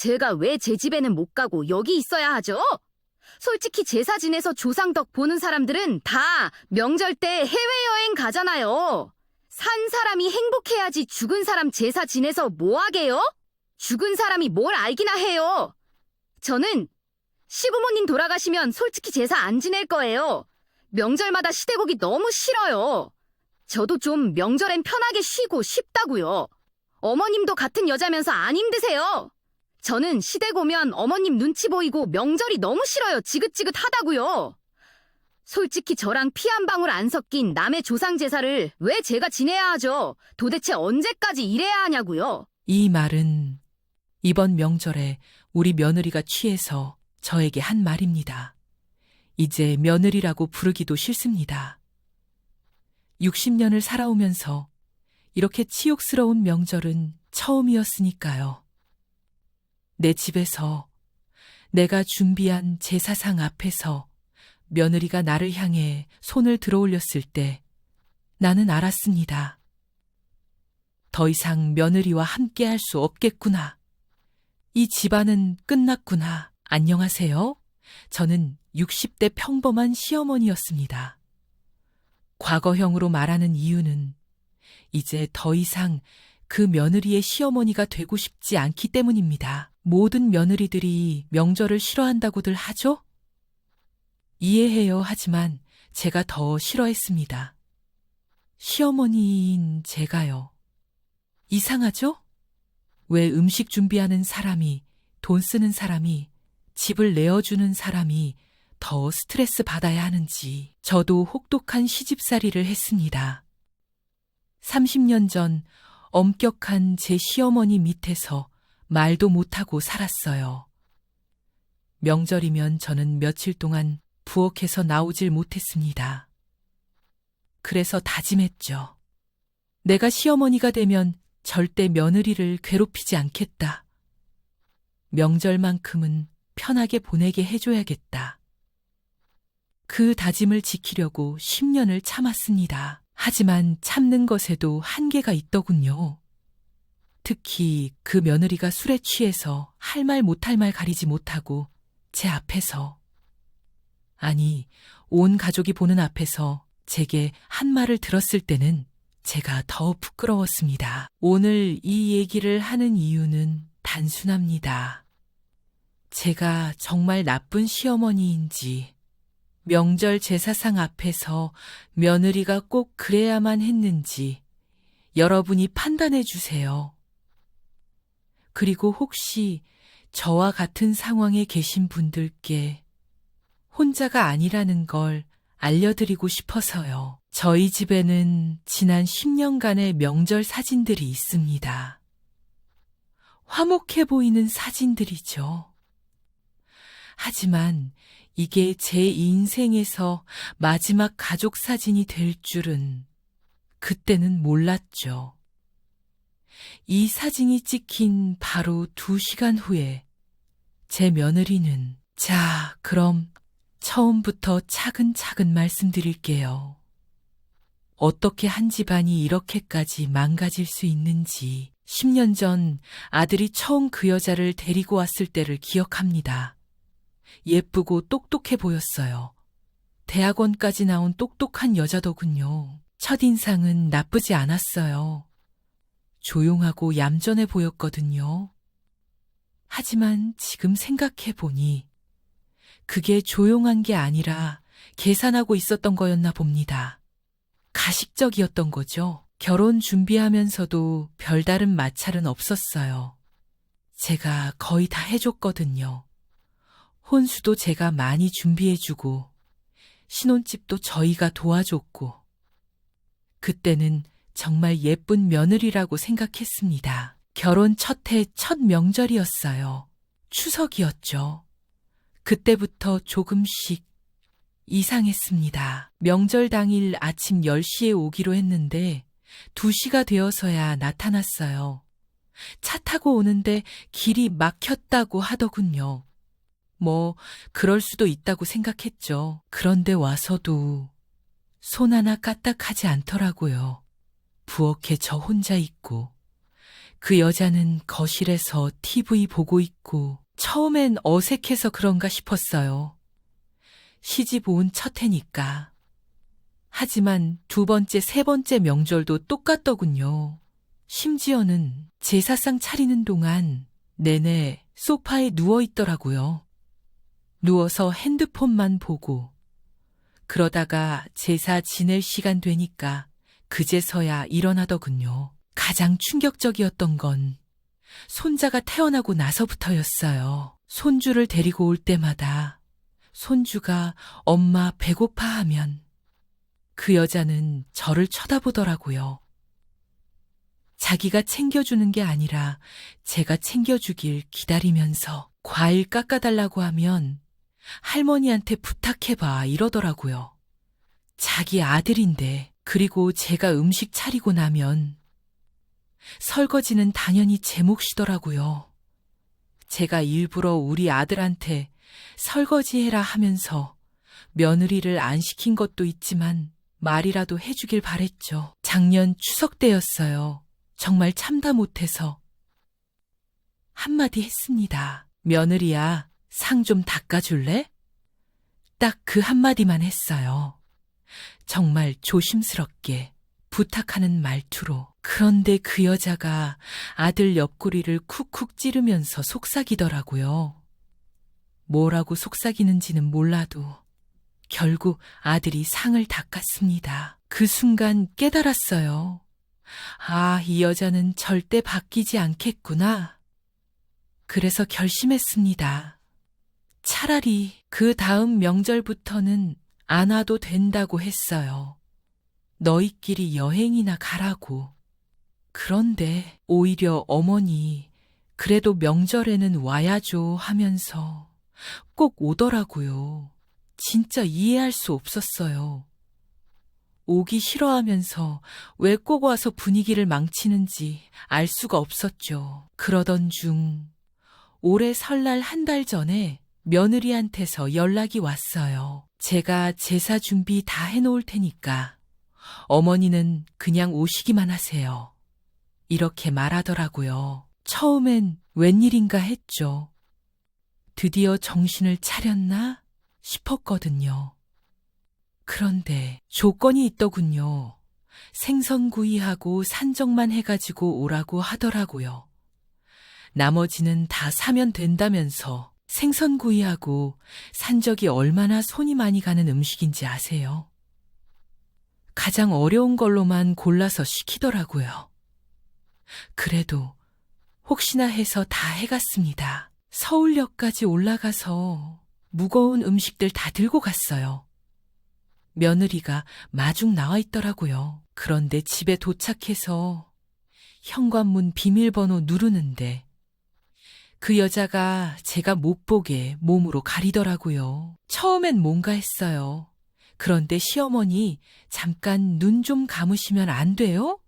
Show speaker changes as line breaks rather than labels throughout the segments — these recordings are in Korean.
제가 왜 제 집에는 못 가고 여기 있어야 하죠? 솔직히 제사 지내서 조상 덕 보는 사람들은 다 명절 때 해외여행 가잖아요. 산 사람이 행복해야지 죽은 사람 제사 지내서 뭐 하게요? 죽은 사람이 뭘 알기나 해요. 저는 시부모님 돌아가시면 솔직히 제사 안 지낼 거예요. 명절마다 시대곡이 너무 싫어요. 저도 좀 명절엔 편하게 쉬고 싶다고요. 어머님도 같은 여자면서 안 힘드세요? 저는 시댁 오면 어머님 눈치 보이고 명절이 너무 싫어요. 지긋지긋하다고요. 솔직히 저랑 피 한 방울 안 섞인 남의 조상 제사를 왜 제가 지내야 하죠? 도대체 언제까지 이래야 하냐고요.
이 말은 이번 명절에 우리 며느리가 취해서 저에게 한 말입니다. 이제 며느리라고 부르기도 싫습니다. 60년을 살아오면서 이렇게 치욕스러운 명절은 처음이었으니까요. 내 집에서 내가 준비한 제사상 앞에서 며느리가 나를 향해 손을 들어올렸을 때 나는 알았습니다. 더 이상 며느리와 함께 할 수 없겠구나. 이 집안은 끝났구나. 안녕하세요. 저는 60대 평범한 시어머니였습니다. 과거형으로 말하는 이유는 이제 더 이상 그 며느리의 시어머니가 되고 싶지 않기 때문입니다. 모든 며느리들이 명절을 싫어한다고들 하죠? 이해해요. 하지만 제가 더 싫어했습니다. 시어머니인 제가요. 이상하죠? 왜 음식 준비하는 사람이, 돈 쓰는 사람이, 집을 내어주는 사람이 더 스트레스 받아야 하는지 저도 혹독한 시집살이를 했습니다. 30년 전 엄격한 제 시어머니 밑에서 말도 못하고 살았어요. 명절이면 저는 며칠 동안 부엌에서 나오질 못했습니다. 그래서 다짐했죠. 내가 시어머니가 되면 절대 며느리를 괴롭히지 않겠다. 명절만큼은 편하게 보내게 해줘야겠다. 그 다짐을 지키려고 10년을 참았습니다. 하지만 참는 것에도 한계가 있더군요. 특히 그 며느리가 술에 취해서 할 말 못할 말 가리지 못하고 제 앞에서, 아니, 온 가족이 보는 앞에서 제게 한 말을 들었을 때는 제가 더 부끄러웠습니다. 오늘 이 얘기를 하는 이유는 단순합니다. 제가 정말 나쁜 시어머니인지, 명절 제사상 앞에서 며느리가 꼭 그래야만 했는지 여러분이 판단해 주세요. 그리고 혹시 저와 같은 상황에 계신 분들께 혼자가 아니라는 걸 알려드리고 싶어서요. 저희 집에는 지난 10년간의 명절 사진들이 있습니다. 화목해 보이는 사진들이죠. 하지만 이게 제 인생에서 마지막 가족 사진이 될 줄은 그때는 몰랐죠. 이 사진이 찍힌 바로 2시간 후에 제 며느리는, 자, 그럼 처음부터 차근차근 말씀드릴게요. 어떻게 한 집안이 이렇게까지 망가질 수 있는지 10년 전 아들이 처음 그 여자를 데리고 왔을 때를 기억합니다. 예쁘고 똑똑해 보였어요. 대학원까지 나온 똑똑한 여자더군요. 첫인상은 나쁘지 않았어요. 조용하고 얌전해 보였거든요. 하지만 지금 생각해보니 그게 조용한 게 아니라 계산하고 있었던 거였나 봅니다. 가식적이었던 거죠. 결혼 준비하면서도 별다른 마찰은 없었어요. 제가 거의 다 해줬거든요. 혼수도 제가 많이 준비해주고 신혼집도 저희가 도와줬고 그때는 정말 예쁜 며느리라고 생각했습니다. 결혼 첫 해 첫 명절이었어요. 추석이었죠. 그때부터 조금씩 이상했습니다. 명절 당일 아침 10시에 오기로 했는데 2시가 되어서야 나타났어요. 차 타고 오는데 길이 막혔다고 하더군요. 그럴 수도 있다고 생각했죠. 그런데 와서도 손 하나 까딱하지 않더라고요. 부엌에 저 혼자 있고 그 여자는 거실에서 TV 보고 있고 처음엔 어색해서 그런가 싶었어요. 시집 온 첫 해니까. 하지만 두 번째, 세 번째 명절도 똑같더군요. 심지어는 제사상 차리는 동안 내내 소파에 누워 있더라고요. 누워서 핸드폰만 보고 그러다가 제사 지낼 시간 되니까 그제서야 일어나더군요. 가장 충격적이었던 건 손자가 태어나고 나서부터였어요. 손주를 데리고 올 때마다 손주가 엄마 배고파 하면 그 여자는 저를 쳐다보더라고요. 자기가 챙겨주는 게 아니라 제가 챙겨주길 기다리면서 과일 깎아달라고 하면 할머니한테 부탁해봐 이러더라고요. 자기 아들인데. 그리고 제가 음식 차리고 나면 설거지는 당연히 제 몫이더라고요. 제가 일부러 우리 아들한테 설거지해라 하면서 며느리를 안 시킨 것도 있지만 말이라도 해주길 바랬죠. 작년 추석 때였어요. 정말 참다 못해서 한마디 했습니다. 며느리야, 상 좀 닦아줄래? 딱 그 한마디만 했어요. 정말 조심스럽게 부탁하는 말투로. 그런데 그 여자가 아들 옆구리를 쿡쿡 찌르면서 속삭이더라고요. 뭐라고 속삭이는지는 몰라도 결국 아들이 상을 닦았습니다. 그 순간 깨달았어요. 아, 이 여자는 절대 바뀌지 않겠구나. 그래서 결심했습니다. 차라리 그 다음 명절부터는 안 와도 된다고 했어요. 너희끼리 여행이나 가라고. 그런데 오히려 어머니, 그래도 명절에는 와야죠 하면서 꼭 오더라고요. 진짜 이해할 수 없었어요. 오기 싫어하면서 왜 꼭 와서 분위기를 망치는지 알 수가 없었죠. 그러던 중 올해 설날 한 달 전에 며느리한테서 연락이 왔어요. 제가 제사 준비 다 해놓을 테니까 어머니는 그냥 오시기만 하세요. 이렇게 말하더라고요. 처음엔 웬일인가 했죠. 드디어 정신을 차렸나 싶었거든요. 그런데 조건이 있더군요. 생선구이하고 산적만 해가지고 오라고 하더라고요. 나머지는 다 사면 된다면서. 생선구이하고 산적이 얼마나 손이 많이 가는 음식인지 아세요? 가장 어려운 걸로만 골라서 시키더라고요. 그래도 혹시나 해서 다 해갔습니다. 서울역까지 올라가서 무거운 음식들 다 들고 갔어요. 며느리가 마중 나와 있더라고요. 그런데 집에 도착해서 현관문 비밀번호 누르는데 그 여자가 제가 못 보게 몸으로 가리더라고요. 처음엔 뭔가 했어요. 그런데 시어머니 잠깐 눈 좀 감으시면 안 돼요?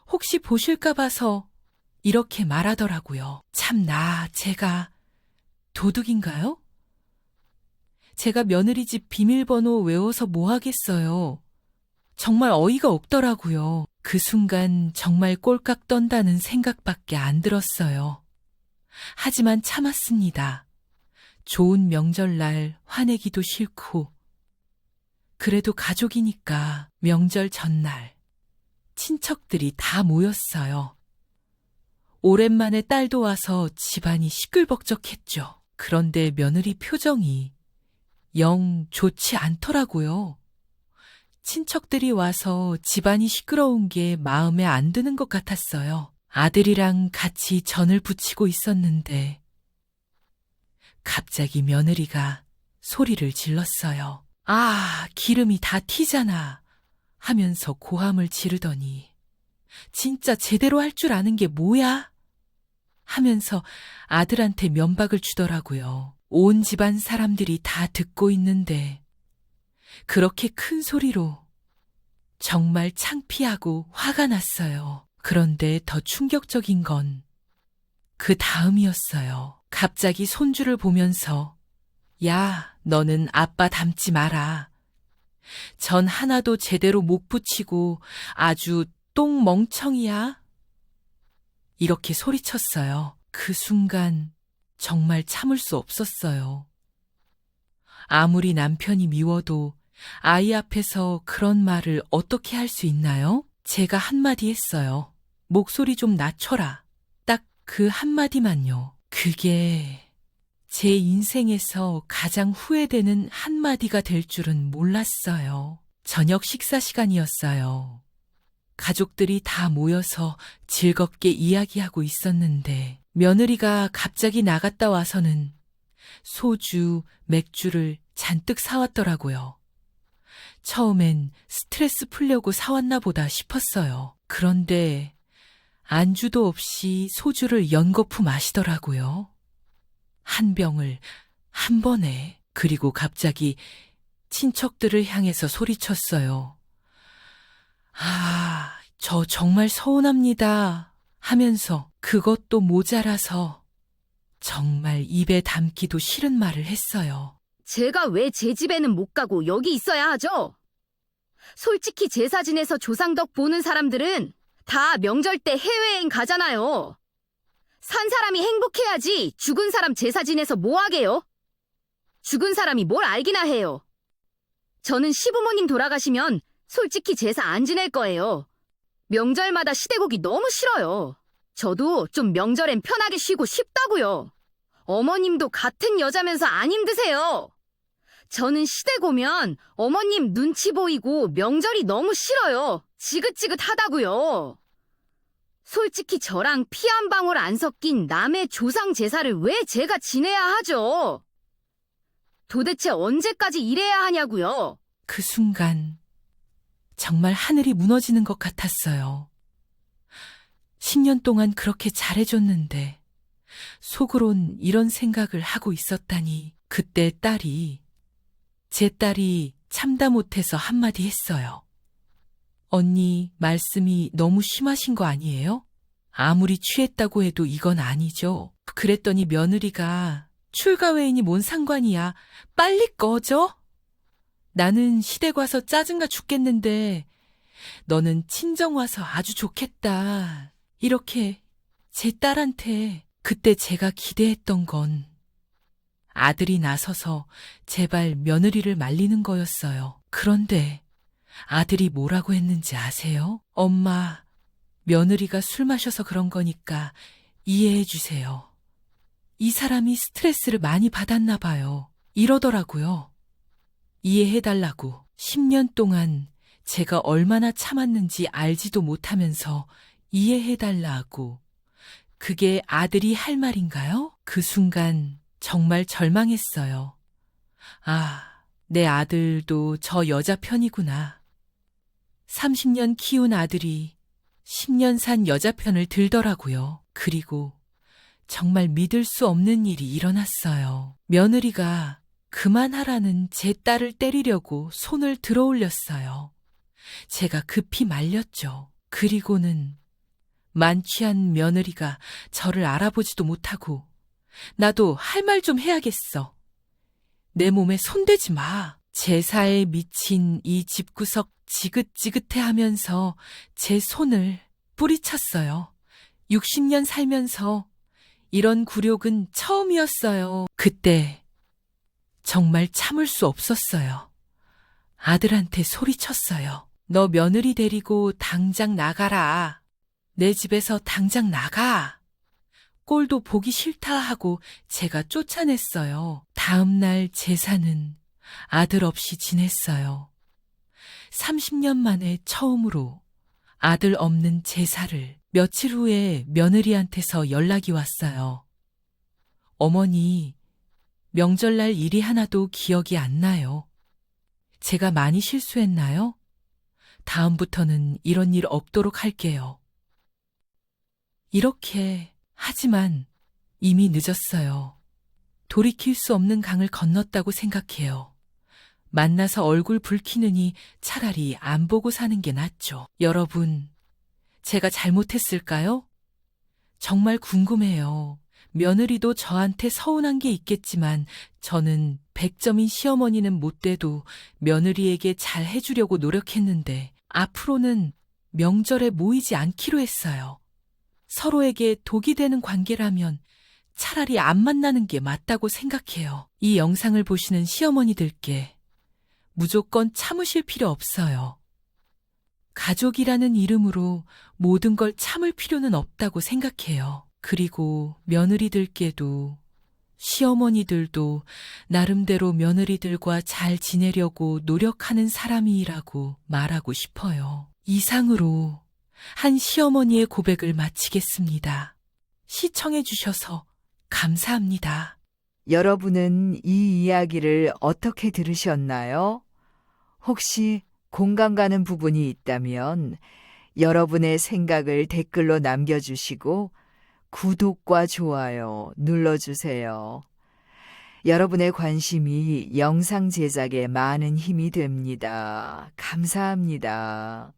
혹시 보실까 봐서 이렇게 말하더라고요. 참나, 제가 도둑인가요? 제가 며느리 집 비밀번호 외워서 뭐 하겠어요. 정말 어이가 없더라고요. 그 순간 정말 꼴깍 떤다는 생각밖에 안 들었어요. 하지만 참았습니다. 좋은 명절날 화내기도 싫고 그래도 가족이니까 명절 전날 친척들이 다 모였어요. 오랜만에 딸도 와서 집안이 시끌벅적했죠. 그런데 며느리 표정이 영 좋지 않더라고요. 친척들이 와서 집안이 시끄러운 게 마음에 안 드는 것 같았어요. 아들이랑 같이 전을 부치고 있었는데 갑자기 며느리가 소리를 질렀어요. 아, 기름이 다 튀잖아 하면서 고함을 지르더니 진짜 제대로 할 줄 아는 게 뭐야? 하면서 아들한테 면박을 주더라고요. 온 집안 사람들이 다 듣고 있는데 그렇게 큰 소리로 정말 창피하고 화가 났어요. 그런데 더 충격적인 건 그 다음이었어요. 갑자기 손주를 보면서 야, 너는 아빠 닮지 마라. 전 하나도 제대로 못 붙이고 아주 똥멍청이야. 이렇게 소리쳤어요. 그 순간 정말 참을 수 없었어요. 아무리 남편이 미워도 아이 앞에서 그런 말을 어떻게 할 수 있나요? 제가 한마디 했어요. 목소리 좀 낮춰라. 딱 그 한마디만요. 그게 제 인생에서 가장 후회되는 한마디가 될 줄은 몰랐어요. 저녁 식사 시간이었어요. 가족들이 다 모여서 즐겁게 이야기하고 있었는데 며느리가 갑자기 나갔다 와서는 소주, 맥주를 잔뜩 사왔더라고요. 처음엔 스트레스 풀려고 사왔나 보다 싶었어요. 그런데 안주도 없이 소주를 연거푸 마시더라고요. 한 병을 한 번에. 그리고 갑자기 친척들을 향해서 소리쳤어요. 아, 저 정말 서운합니다 하면서 그것도 모자라서 정말 입에 담기도 싫은 말을 했어요.
제가 왜 제 집에는 못 가고 여기 있어야 하죠? 솔직히 제사 지내서 조상덕 보는 사람들은 다 명절 때 해외여행 가잖아요. 산 사람이 행복해야지 죽은 사람 제사 지내서 뭐 하게요? 죽은 사람이 뭘 알기나 해요. 저는 시부모님 돌아가시면 솔직히 제사 안 지낼 거예요. 명절마다 시대국이 너무 싫어요. 저도 좀 명절엔 편하게 쉬고 싶다고요. 어머님도 같은 여자면서 안 힘드세요. 저는 시댁 오면 어머님 눈치 보이고 명절이 너무 싫어요. 지긋지긋하다고요. 솔직히 저랑 피 한 방울 안 섞인 남의 조상 제사를 왜 제가 지내야 하죠? 도대체 언제까지 이래야 하냐고요?
그 순간 정말 하늘이 무너지는 것 같았어요. 10년 동안 그렇게 잘해줬는데 속으론 이런 생각을 하고 있었다니. 그때 제 딸이 참다 못해서 한마디 했어요. 언니, 말씀이 너무 심하신 거 아니에요? 아무리 취했다고 해도 이건 아니죠. 그랬더니 며느리가 출가회인이 뭔 상관이야. 빨리 꺼져. 나는 시댁 와서 짜증나 죽겠는데 너는 친정 와서 아주 좋겠다. 이렇게 제 딸한테. 그때 제가 기대했던 건 아들이 나서서 제발 며느리를 말리는 거였어요. 그런데 아들이 뭐라고 했는지 아세요? 엄마, 며느리가 술 마셔서 그런 거니까 이해해 주세요. 이 사람이 스트레스를 많이 받았나 봐요. 이러더라고요. 이해해 달라고. 10년 동안 제가 얼마나 참았는지 알지도 못하면서 이해해 달라고. 그게 아들이 할 말인가요? 그 순간 정말 절망했어요. 아, 내 아들도 저 여자 편이구나. 30년 키운 아들이 10년 산 여자 편을 들더라고요. 그리고 정말 믿을 수 없는 일이 일어났어요. 며느리가 그만하라는 제 딸을 때리려고 손을 들어 올렸어요. 제가 급히 말렸죠. 그리고는 만취한 며느리가 저를 알아보지도 못하고 나도 할 말 좀 해야겠어. 내 몸에 손대지 마. 제사에 미친 이 집구석 지긋지긋해 하면서 제 손을 뿌리쳤어요. 60년 살면서 이런 굴욕은 처음이었어요. 그때 정말 참을 수 없었어요. 아들한테 소리쳤어요. 너 며느리 데리고 당장 나가라. 내 집에서 당장 나가. 꼴도 보기 싫다 하고 제가 쫓아냈어요. 다음 날 제사는 아들 없이 지냈어요. 30년 만에 처음으로 아들 없는 제사를. 며칠 후에 며느리한테서 연락이 왔어요. 어머니, 명절날 일이 하나도 기억이 안 나요. 제가 많이 실수했나요? 다음부터는 이런 일 없도록 할게요. 이렇게 하지만 이미 늦었어요. 돌이킬 수 없는 강을 건넜다고 생각해요. 만나서 얼굴 붉히느니 차라리 안 보고 사는 게 낫죠. 여러분, 제가 잘못했을까요? 정말 궁금해요. 며느리도 저한테 서운한 게 있겠지만 저는 100점인 시어머니는 못 돼도 며느리에게 잘 해주려고 노력했는데 앞으로는 명절에 모이지 않기로 했어요. 서로에게 독이 되는 관계라면 차라리 안 만나는 게 맞다고 생각해요. 이 영상을 보시는 시어머니들께 무조건 참으실 필요 없어요. 가족이라는 이름으로 모든 걸 참을 필요는 없다고 생각해요. 그리고 며느리들께도 시어머니들도 나름대로 며느리들과 잘 지내려고 노력하는 사람이라고 말하고 싶어요. 이상으로 한 시어머니의 고백을 마치겠습니다. 시청해 주셔서 감사합니다.
여러분은 이 이야기를 어떻게 들으셨나요? 혹시 공감 가는 부분이 있다면 여러분의 생각을 댓글로 남겨주시고 구독과 좋아요 눌러주세요. 여러분의 관심이 영상 제작에 많은 힘이 됩니다. 감사합니다.